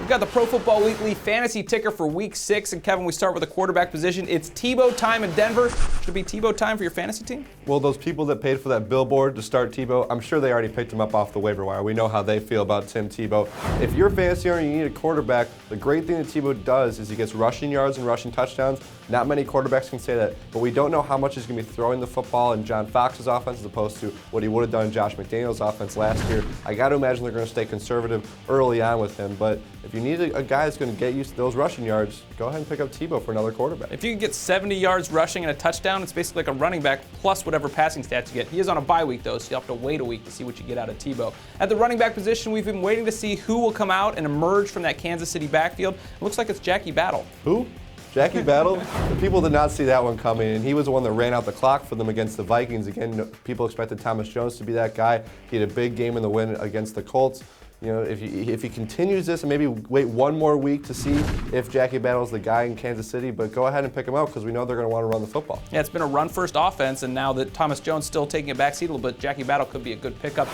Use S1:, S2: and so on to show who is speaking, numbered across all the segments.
S1: We've got the Pro Football Weekly fantasy ticker for Week 6. And Kevin, we start with the quarterback position. It's Tebow time in Denver. Should it be Tebow time for your fantasy team?
S2: Well, those people that paid for that billboard to start Tebow, I'm sure they already picked him up off the waiver wire. We know how they feel about Tim Tebow. If you're a fantasy owner and you need a quarterback, the great thing that Tebow does is he gets rushing yards and rushing touchdowns. Not many quarterbacks can say that, but we don't know how much he's going to be throwing the football in John Fox's offense as opposed to what he would have done in Josh McDaniels' offense last year. I got to imagine they're going to stay conservative early on with him, but if you need a guy that's going to get used to those rushing yards, go ahead and pick up Tebow for another quarterback.
S1: If you can get 70 yards rushing and a touchdown, it's basically like a running back plus whatever passing stats you get. He is on a bye week, though, so you'll have to wait a week to see what you get out of Tebow. At the running back position, we've been waiting to see who will come out and emerge from that Kansas City backfield. It looks like it's Jackie Battle.
S2: Who? Jackie Battle? The people did not see that one coming, and he was the one that ran out the clock for them against the Vikings. Again, people expected Thomas Jones to be that guy. He had a big game in the win against the Colts. You know, if he continues this and maybe wait one more week to see if Jackie Battle's the guy in Kansas City, but go ahead and pick him up because we know they're going to want to run the football.
S1: Yeah, it's been a run-first offense, and now that Thomas Jones still taking a back seat a little bit, Jackie Battle could be a good pickup.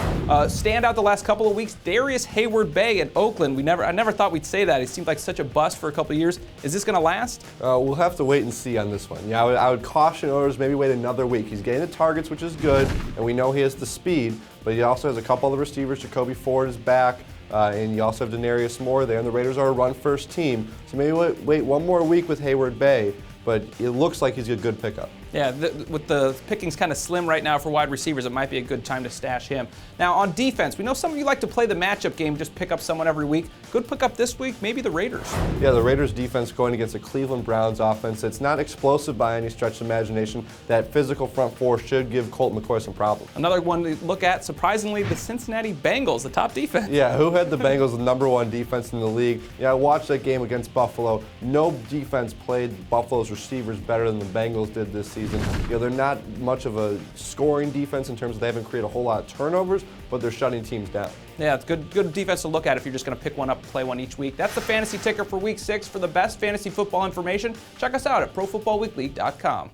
S1: Stand out the last couple of weeks, Darrius Heyward-bey at Oakland. I never thought we'd say that. He seemed like such a bust for a couple of years. Is this going to last?
S2: We'll have to wait and see on this one. Yeah, I would caution owners maybe wait another week. He's getting the targets, which is good, and we know he has the speed, but he also has a couple of receivers. Jacoby Ford is back. And you also have Denarius Moore there, and the Raiders are a run-first team. So maybe wait one more week with Heyward-bey, but it looks like he's a good pickup.
S1: Yeah, with the pickings kind of slim right now for wide receivers, it might be a good time to stash him. Now, on defense, we know some of you like to play the matchup game, just pick up someone every week. Good pickup this week, maybe the Raiders.
S2: Yeah, the Raiders defense going against the Cleveland Browns offense. It's not explosive by any stretch of imagination. That physical front four should give Colt McCoy some problems.
S1: Another one to look at, surprisingly, the Cincinnati Bengals, the top defense.
S2: Yeah, who had the Bengals the #1 defense in the league? Yeah, I watched that game against Buffalo. No defense played Buffalo's receivers better than the Bengals did this season. You know, they're not much of a scoring defense in terms of they haven't created a whole lot of turnovers, but they're shutting teams down.
S1: Yeah, it's good defense to look at if you're just going to pick one up and play one each week. That's the fantasy ticker for Week 6. For the best fantasy football information, check us out at ProFootballWeekly.com.